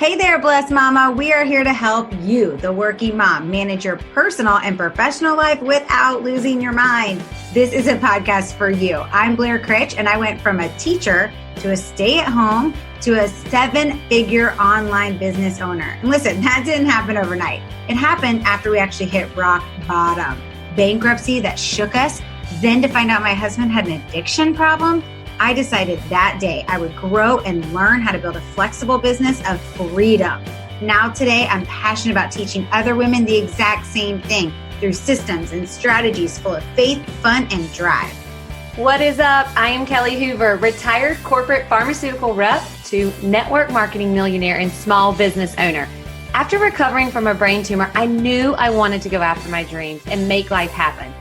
Hey there, Blessed Mama. We are here to help you, the working mom, manage your personal and professional life without losing your mind. This is a podcast for you. I'm Blair Critch, and I went from a teacher to a stay-at-home to a 7-figure online business owner. And listen, that didn't happen overnight. It happened after we actually hit rock bottom. Bankruptcy that shook us. Then to find out my husband had an addiction problem, I decided that day I would grow and learn how to build a flexible business of freedom. Now today, I'm passionate about teaching other women the exact same thing through systems and strategies full of faith, fun, and drive. What is up? I am Kelly Hoover, retired corporate pharmaceutical rep to network marketing millionaire and small business owner. After recovering from a brain tumor, I knew I wanted to go after my dreams and make life happen.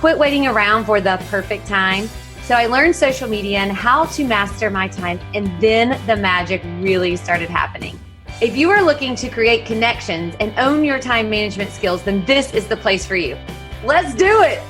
Quit waiting around for the perfect time. So I learned social media and how to master my time, and then the magic really started happening. If you are looking to create connections and own your time management skills, then this is the place for you. Let's do it.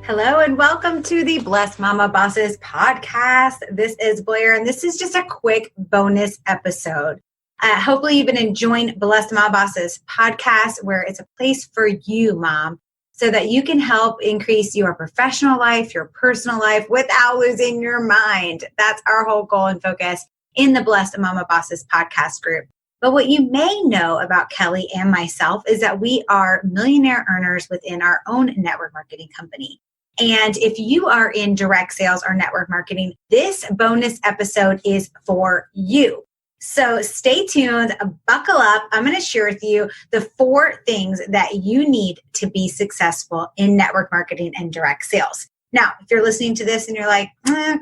Hello and welcome to the Blessed Momma Bosses podcast. This is Blair, and this is just a quick bonus episode. Hopefully you've been enjoying Blessed Momma Bosses podcast, where it's a place for you, mom, so that you can help increase your professional life, your personal life without losing your mind. That's our whole goal and focus in the Blessed Momma Bosses podcast group. But what you may know about Kelly and myself is that we are millionaire earners within our own network marketing company. And if you are in direct sales or network marketing, this bonus episode is for you. So stay tuned, buckle up. I'm going to share with you the 4 things that you need to be successful in network marketing and direct sales. Now, if you're listening to this and you're like,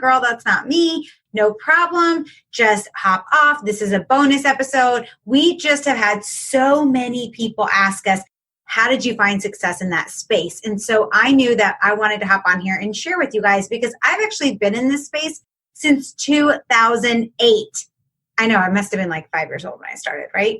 girl, that's not me, no problem. Just hop off. This is a bonus episode. We just have had so many people ask us, how did you find success in that space? And so I knew that I wanted to hop on here and share with you guys because I've actually been in this space since 2008. I know I must have been like 5 years old when I started, right?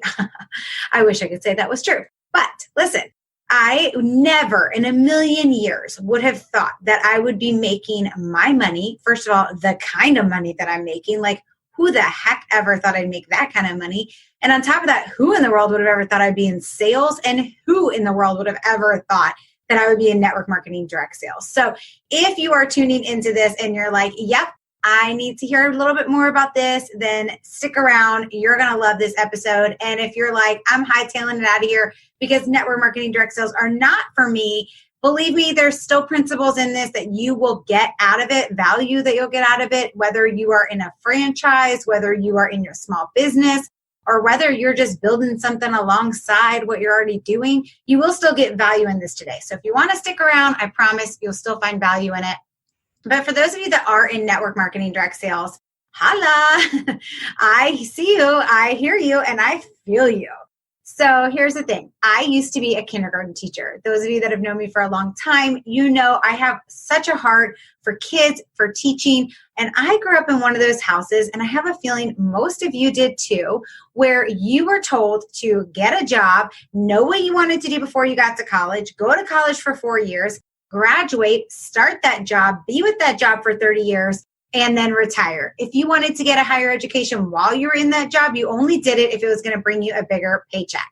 I wish I could say that was true. But listen, I never in a million years would have thought that I would be making my money. First of all, the kind of money that I'm making, like who the heck ever thought I'd make that kind of money? And on top of that, who in the world would have ever thought I'd be in sales? And who in the world would have ever thought that I would be in network marketing direct sales? So if you are tuning into this and you're like, yep, I need to hear a little bit more about this, then stick around. You're going to love this episode. And if you're like, I'm hightailing it out of here because network marketing direct sales are not for me, believe me, there's still principles in this that you will get out of it, value that you'll get out of it, whether you are in a franchise, whether you are in your small business, or whether you're just building something alongside what you're already doing, you will still get value in this today. So if you want to stick around, I promise you'll still find value in it. But for those of you that are in network marketing direct sales, holla, I see you, I hear you, and I feel you. So here's the thing. I used to be a kindergarten teacher. Those of you that have known me for a long time, you know I have such a heart for kids, for teaching. And I grew up in one of those houses, and I have a feeling most of you did too, where you were told to get a job, know what you wanted to do before you got to college, go to college for 4 years, graduate, start that job, be with that job for 30 years, and then retire. If you wanted to get a higher education while you were in that job, you only did it if it was going to bring you a bigger paycheck.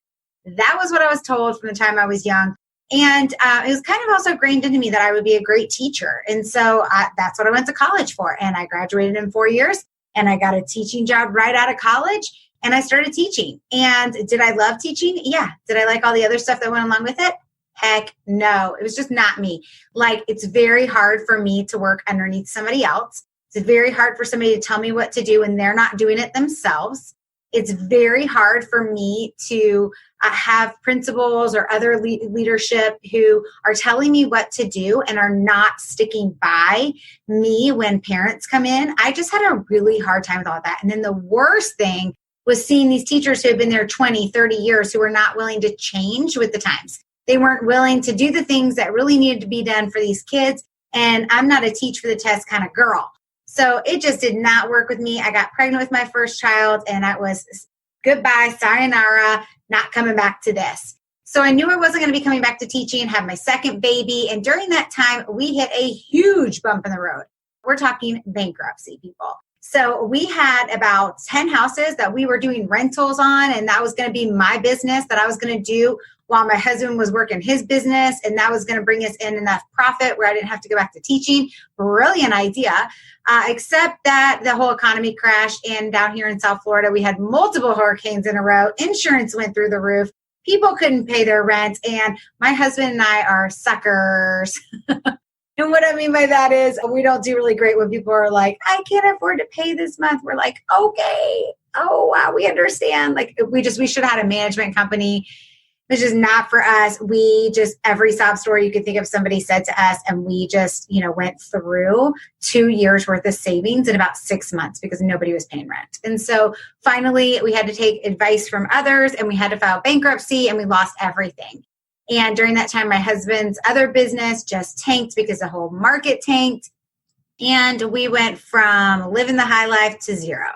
That was what I was told from the time I was young. And it was kind of also ingrained into me that I would be a great teacher. And so that's what I went to college for. And I graduated in 4 years, and I got a teaching job right out of college, and I started teaching. And did I love teaching? Yeah. Did I like all the other stuff that went along with it? Heck no. It was just not me. Like, it's very hard for me to work underneath somebody else. It's very hard for somebody to tell me what to do when they're not doing it themselves. It's very hard for me to have principals or other leadership who are telling me what to do and are not sticking by me when parents come in. I just had a really hard time with all that. And then the worst thing was seeing these teachers who have been there 20, 30 years who are not willing to change with the times. They weren't willing to do the things that really needed to be done for these kids. And I'm not a teach for the test kind of girl. So it just did not work with me. I got pregnant with my first child, and I was goodbye, sayonara, not coming back to this. So I knew I wasn't going to be coming back to teaching, had my second baby. And during that time, we hit a huge bump in the road. We're talking bankruptcy, people. So we had about 10 houses that we were doing rentals on, and that was going to be my business that I was going to do while my husband was working his business, and that was going to bring us in enough profit where I didn't have to go back to teaching. Brilliant idea, except that the whole economy crashed, and down here in South Florida, we had multiple hurricanes in a row. Insurance went through the roof. People couldn't pay their rent, and my husband and I are suckers. And what I mean by that is we don't do really great when people are like, I can't afford to pay this month. We're like, okay, oh, wow, we understand. Like we should have had a management company. It's just not for us. We just, every sob story you could think of somebody said to us, and we just, went through 2 years worth of savings in about 6 months because nobody was paying rent. And so finally we had to take advice from others, and we had to file bankruptcy, and we lost everything. And during that time, my husband's other business just tanked because the whole market tanked. And we went from living the high life to zero.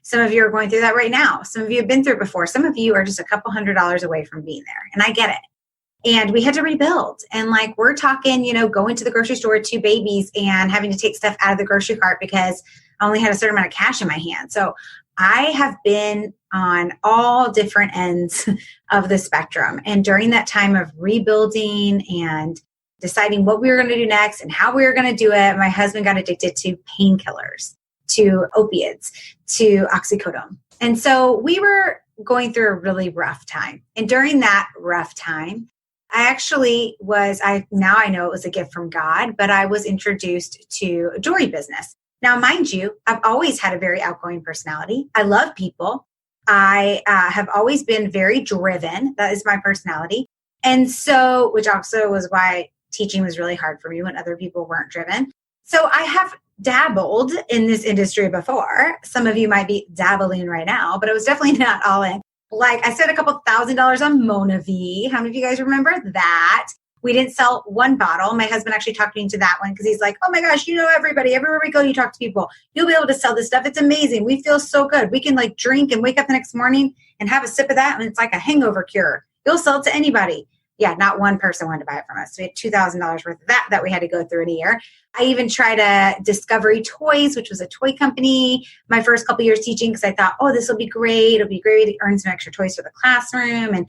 Some of you are going through that right now. Some of you have been through it before. Some of you are just a couple $100s away from being there. And I get it. And we had to rebuild. And we're talking, going to the grocery store with 2 babies and having to take stuff out of the grocery cart because I only had a certain amount of cash in my hand. So I have been on all different ends of the spectrum. And during that time of rebuilding and deciding what we were going to do next and how we were going to do it, my husband got addicted to painkillers, to opiates, to oxycodone. And so we were going through a really rough time. And during that rough time, now I know it was a gift from God, but I was introduced to a jewelry business. Now, mind you, I've always had a very outgoing personality. I love people. I have always been very driven. That is my personality. And so, which also was why teaching was really hard for me when other people weren't driven. So I have dabbled in this industry before. Some of you might be dabbling right now, but it was definitely not all in. I spent a couple $1,000s on Mona V. How many of you guys remember that? We didn't sell one bottle. My husband actually talked me into that one because he's like, oh my gosh, everybody, everywhere we go, you talk to people. You'll be able to sell this stuff. It's amazing. We feel so good. We can drink and wake up the next morning and have a sip of that. And it's like a hangover cure. You'll sell it to anybody. Yeah, not one person wanted to buy it from us. We had $2,000 worth of that we had to go through in a year. I even tried Discovery Toys, which was a toy company, my first couple years teaching because I thought, oh, this will be great. It'll be great to earn some extra toys for the classroom. And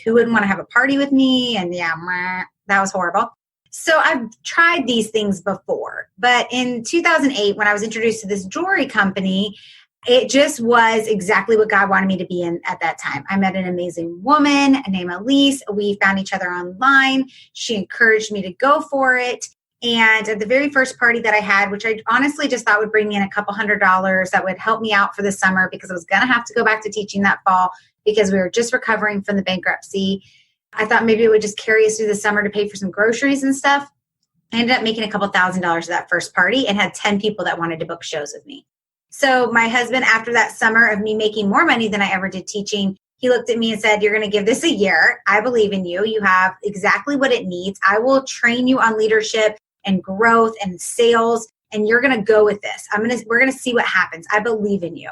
who wouldn't want to have a party with me? And yeah, that was horrible. So I've tried these things before. But in 2008, when I was introduced to this jewelry company, it just was exactly what God wanted me to be in at that time. I met an amazing woman named Elise. We found each other online. She encouraged me to go for it. And at the very first party that I had, which I honestly just thought would bring me in a couple $100s that would help me out for the summer because I was going to have to go back to teaching that fall because we were just recovering from the bankruptcy. I thought maybe it would just carry us through the summer to pay for some groceries and stuff. I ended up making a couple $1,000s at that first party and had 10 people that wanted to book shows with me. So my husband, after that summer of me making more money than I ever did teaching, he looked at me and said, you're going to give this a year. I believe in you. You have exactly what it needs. I will train you on leadership and growth and sales, and you're going to go with this. We're going to see what happens. I believe in you.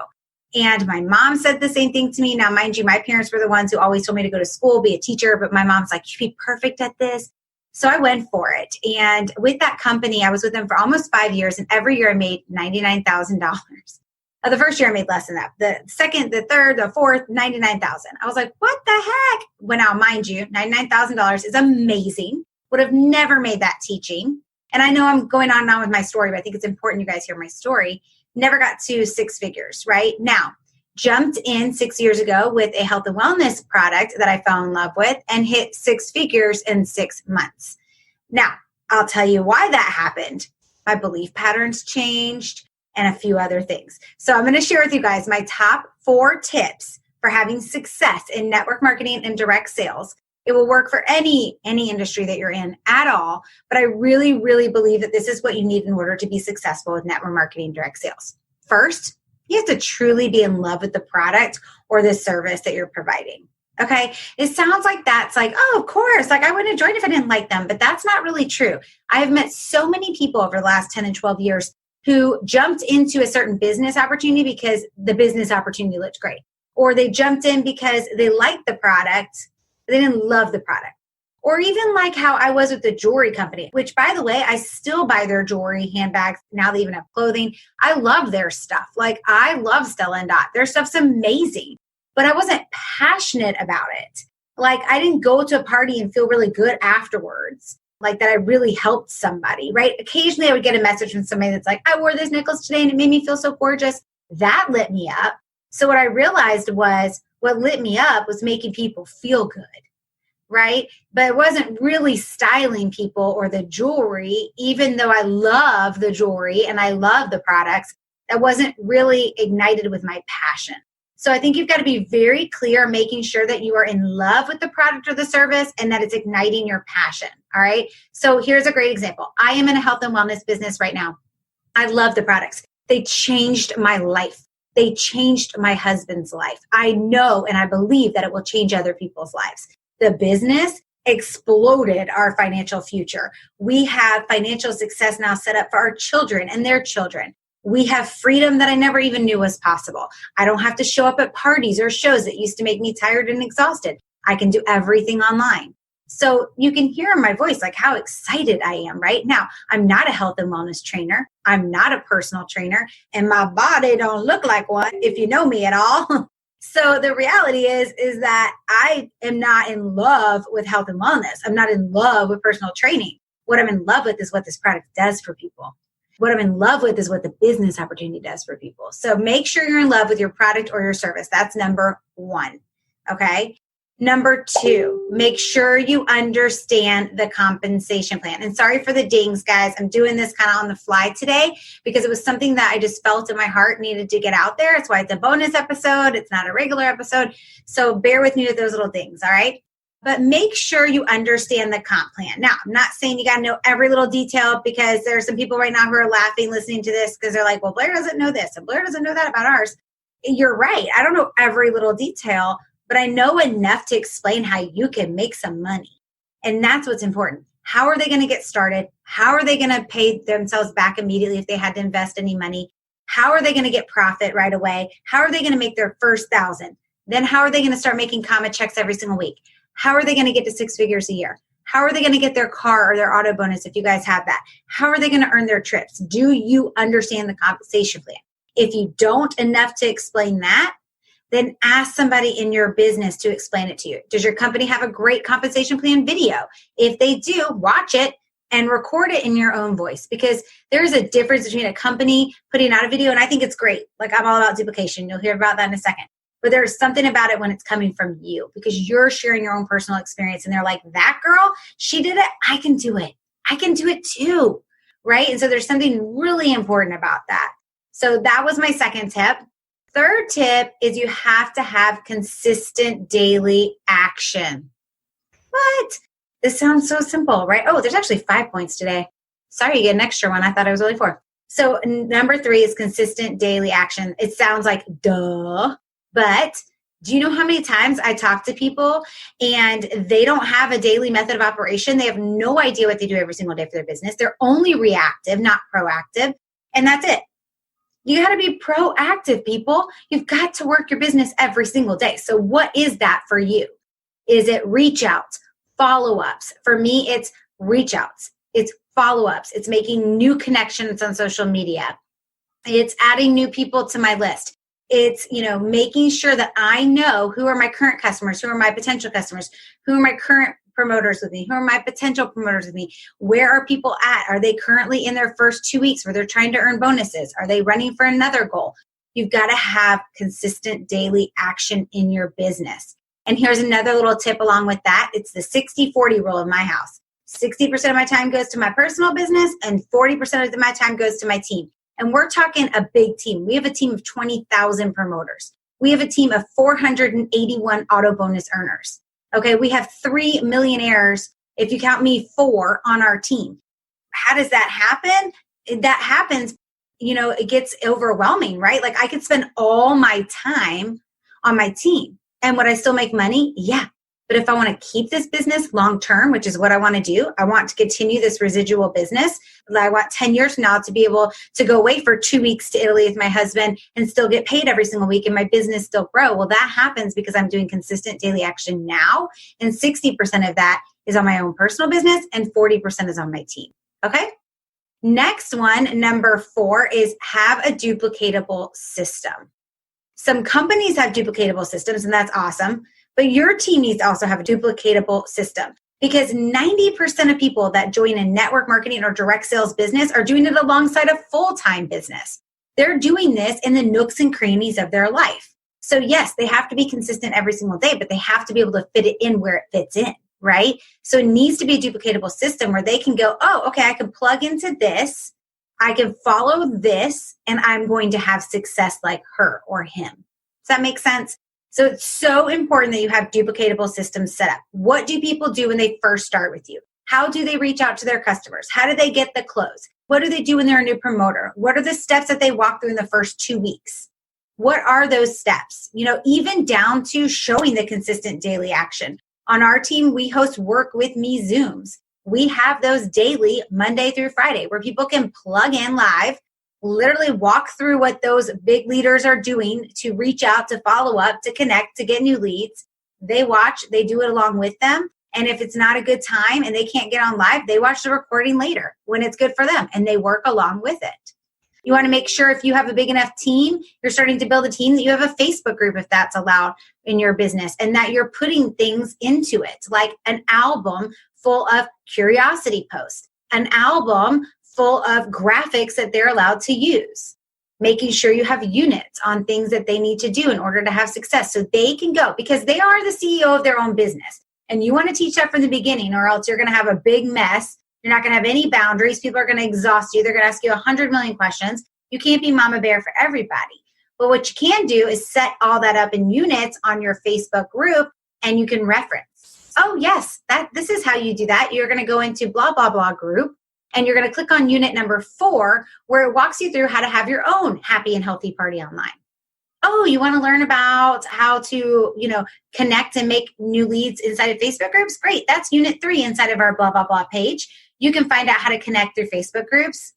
And my mom said the same thing to me. Now, mind you, my parents were the ones who always told me to go to school, be a teacher, but my mom's like, you'd be perfect at this. So I went for it. And with that company, I was with them for almost 5 years. And every year I made $99,000. The first year I made less than that. The second, the third, the fourth, $99,000. I was like, what the heck? Well, now, mind you, $99,000 is amazing. Would have never made that teaching. And I know I'm going on and on with my story, but I think it's important you guys hear my story. Never got to 6 figures, right? Now, jumped in 6 years ago with a health and wellness product that I fell in love with and hit 6 figures in 6 months. Now, I'll tell you why that happened. My belief patterns changed and a few other things. So I'm going to share with you guys my top 4 tips for having success in network marketing and direct sales. It will work for any industry that you're in at all. But I really, really believe that this is what you need in order to be successful with network marketing and direct sales. First, you have to truly be in love with the product or the service that you're providing. Okay. It sounds like that's like, oh, of course, I wouldn't have joined if I didn't like them, but that's not really true. I've met so many people over the last 10 and 12 years who jumped into a certain business opportunity because the business opportunity looked great, or they jumped in because they liked the product, but they didn't love the product, Or even like how I was with the jewelry company, which by the way, I still buy their jewelry, handbags. Now they even have clothing. I love their stuff. Like I love Stella and Dot. Their stuff's amazing, but I wasn't passionate about it. Like I didn't go to a party and feel really good afterwards, like that I really helped somebody, right? Occasionally I would get a message from somebody that's like, I wore this necklace today and it made me feel so gorgeous. That lit me up. So what I realized was what lit me up was making people feel good. Right? But it wasn't really styling people or the jewelry, even though I love the jewelry and I love the products, that wasn't really ignited with my passion. So I think you've got to be very clear, making sure that you are in love with the product or the service and that it's igniting your passion. All right. So here's a great example. I am in a health and wellness business right now. I love the products. They changed my life. They changed my husband's life. I know and I believe that it will change other people's lives. The business exploded our financial future. We have financial success now set up for our children and their children. We have freedom that I never even knew was possible. I don't have to show up at parties or shows that used to make me tired and exhausted. I can do everything online. So you can hear in my voice like how excited I am right now. I'm not a health and wellness trainer. I'm not a personal trainer, and my body don't look like one if you know me at all. So the reality is that I am not in love with health and wellness. I'm not in love with personal training. What I'm in love with is what this product does for people. What I'm in love with is what the business opportunity does for people. So make sure you're in love with your product or your service. That's number one. Okay. Number two, make sure you understand the compensation plan. And sorry for the dings, guys. I'm doing this kind of on the fly today because it was something that I just felt in my heart needed to get out there. That's why it's a bonus episode. It's not a regular episode. So bear with me with those little things, all right? But make sure you understand the comp plan. Now, I'm not saying you got to know every little detail because there are some people right now who are laughing listening to this because they're like, well, Blair doesn't know this and Blair doesn't know that about ours. You're right. I don't know every little detail, but I know enough to explain how you can make some money. And that's what's important. How are they going to get started? How are they going to pay themselves back immediately if they had to invest any money? How are they going to get profit right away? How are they going to make their first 1,000? Then how are they going to start making comma checks every single week? How are they going to get to 6 figures a year? How are they going to get their car or their auto bonus if you guys have that? How are they going to earn their trips? Do you understand the compensation plan? If you don't enough to explain that, then ask somebody in your business to explain it to you. Does your company have a great compensation plan video? If they do, watch it and record it in your own voice, because there's a difference between a company putting out a video, and I think it's great. Like I'm all about duplication. You'll hear about that in a second. But there's something about it when it's coming from you because you're sharing your own personal experience and they're like, that girl, she did it. I can do it. I can do it too. Right? And so there's something really important about that. So that was my second tip. Third tip is you have to have consistent daily action. What? This sounds so simple, right? Oh, there's actually 5 points today. Sorry, you get an extra one. I thought it was only 4. So number 3 is consistent daily action. It sounds like duh, but do you know how many times I talk to people and they don't have a daily method of operation? They have no idea what they do every single day for their business. They're only reactive, not proactive. And that's it. You got to be proactive, people. You've got to work your business every single day. So what is that for you? Is it reach outs, follow-ups? For me, it's reach outs. It's follow-ups. It's making new connections on social media. It's adding new people to my list. It's, making sure that I know who are my current customers, who are my potential customers, who are my current promoters with me, who are my potential promoters with me, where are people at? Are they currently in their first 2 weeks where they're trying to earn bonuses? Are they running for another goal? You've got to have consistent daily action in your business. And here's another little tip along with that. It's the 60-40 rule in my house. 60% of my time goes to my personal business and 40% of my time goes to my team. And we're talking a big team. We have a team of 20,000 promoters. We have a team of 481 auto bonus earners. Okay, we have 3 millionaires, if you count me, 4 on our team. How does that happen? That happens, it gets overwhelming, right? Like I could spend all my time on my team. And would I still make money? Yeah. But if I want to keep this business long term, which is what I want to do, I want to continue this residual business. I want 10 years from now to be able to go away for 2 weeks to Italy with my husband and still get paid every single week and my business still grow. Well, that happens because I'm doing consistent daily action now. And 60% of that is on my own personal business and 40% is on my team. Okay. Next one, number 4, is have a duplicatable system. Some companies have duplicatable systems, and that's awesome. But your team needs to also have a duplicatable system, because 90% of people that join a network marketing or direct sales business are doing it alongside a full-time business. They're doing this in the nooks and crannies of their life. So yes, they have to be consistent every single day, but they have to be able to fit it in where it fits in, right? So it needs to be a duplicatable system where they can go, oh, okay, I can plug into this, I can follow this, and I'm going to have success like her or him. Does that make sense? So it's so important that you have duplicatable systems set up. What do people do when they first start with you? How do they reach out to their customers? How do they get the close? What do they do when they're a new promoter? What are the steps that they walk through in the first 2 weeks? What are those steps? Even down to showing the consistent daily action. On our team, we host Work With Me Zooms. We have those daily, Monday through Friday, where people can plug in live, literally walk through what those big leaders are doing to reach out, to follow up, to connect, to get new leads. They watch, they do it along with them. And if it's not a good time and they can't get on live, they watch the recording later when it's good for them and they work along with it. You want to make sure if you have a big enough team, you're starting to build a team, that you have a Facebook group if that's allowed in your business, and that you're putting things into it, like an album full of curiosity posts, an album full of graphics that they're allowed to use, making sure you have units on things that they need to do in order to have success so they can go, because they are the CEO of their own business. And you want to teach that from the beginning, or else you're going to have a big mess. You're not going to have any boundaries. People are going to exhaust you. They're going to ask you 100 million questions. You can't be Mama Bear for everybody. But what you can do is set all that up in units on your Facebook group, and you can reference. Oh, yes, this is how you do that. You're going to go into blah, blah, blah group, and you're going to click on unit number 4, where it walks you through how to have your own happy and healthy party online. Oh, you want to learn about how to, connect and make new leads inside of Facebook groups? Great. That's unit 3 inside of our blah, blah, blah page. You can find out how to connect through Facebook groups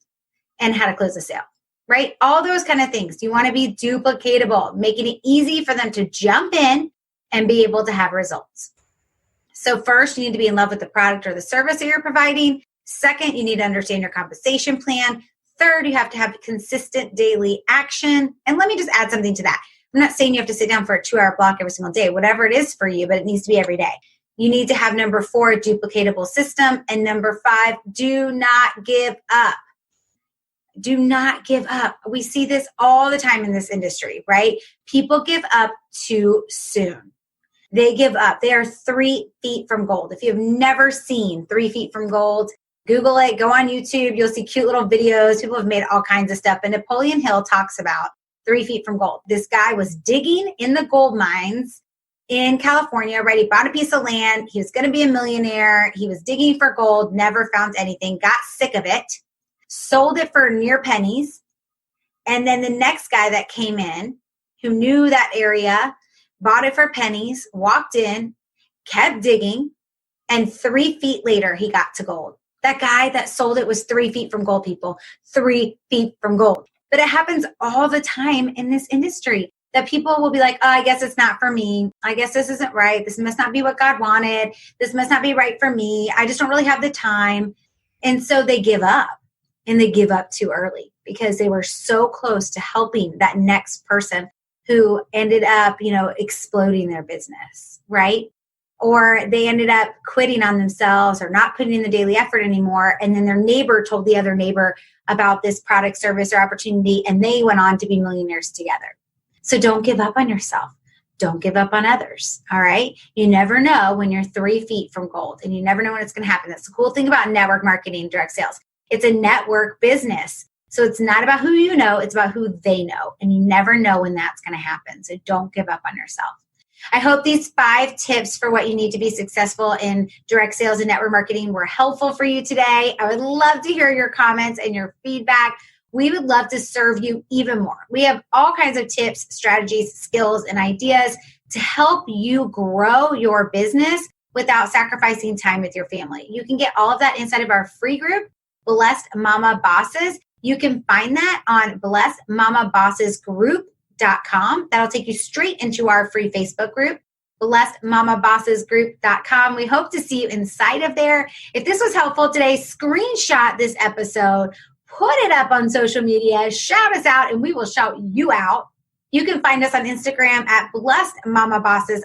and how to close a sale, right? All those kind of things. You want to be duplicatable, making it easy for them to jump in and be able to have results. So first, you need to be in love with the product or the service that you're providing. Second, you need to understand your compensation plan. Third, you have to have consistent daily action. And let me just add something to that. I'm not saying you have to sit down for a 2-hour block every single day, whatever it is for you, but it needs to be every day. You need to have number 4, a duplicatable system. And number 5, do not give up. Do not give up. We see this all the time in this industry, right? People give up too soon. They give up. They are 3 feet from gold. If you've never seen 3 feet from gold, Google it, go on YouTube. You'll see cute little videos. People have made all kinds of stuff. And Napoleon Hill talks about 3 feet from gold. This guy was digging in the gold mines in California, right? He bought a piece of land. He was going to be a millionaire. He was digging for gold, never found anything, got sick of it, sold it for near pennies. And then the next guy that came in, who knew that area, bought it for pennies, walked in, kept digging, and 3 feet later, he got to gold. That guy that sold it was 3 feet from gold, people. 3 feet from gold. But it happens all the time in this industry that people will be like, oh, I guess it's not for me. I guess this isn't right. This must not be what God wanted. This must not be right for me. I just don't really have the time. And so they give up, and they give up too early because they were so close to helping that next person who ended up, exploding their business, right? Or they ended up quitting on themselves or not putting in the daily effort anymore. And then their neighbor told the other neighbor about this product, service, or opportunity, and they went on to be millionaires together. So don't give up on yourself. Don't give up on others, all right? You never know when you're 3 feet from gold, and you never know when it's going to happen. That's the cool thing about network marketing, direct sales. It's a network business. So it's not about who you know, it's about who they know. And you never know when that's going to happen. So don't give up on yourself. I hope these 5 tips for what you need to be successful in direct sales and network marketing were helpful for you today. I would love to hear your comments and your feedback. We would love to serve you even more. We have all kinds of tips, strategies, skills, and ideas to help you grow your business without sacrificing time with your family. You can get all of that inside of our free group, Blessed Momma Bosses. You can find that on blessedmammabossesgroup.com. That'll take you straight into our free Facebook group. blessedmamabossesgroup.com. We hope to see you inside of there. If this was helpful today, screenshot this episode, put it up on social media, shout us out, and we will shout you out. You can find us on Instagram at blessedmamabosses_.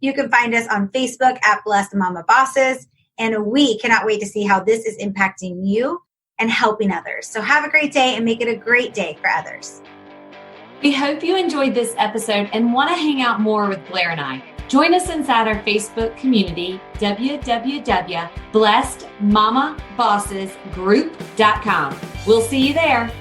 You can find us on Facebook at Blessed Momma Bosses. And we cannot wait to see how this is impacting you and helping others. So have a great day and make it a great day for others. We hope you enjoyed this episode and want to hang out more with Blair and I. Join us inside our Facebook community, www.blessedmamabossesgroup.com. We'll see you there.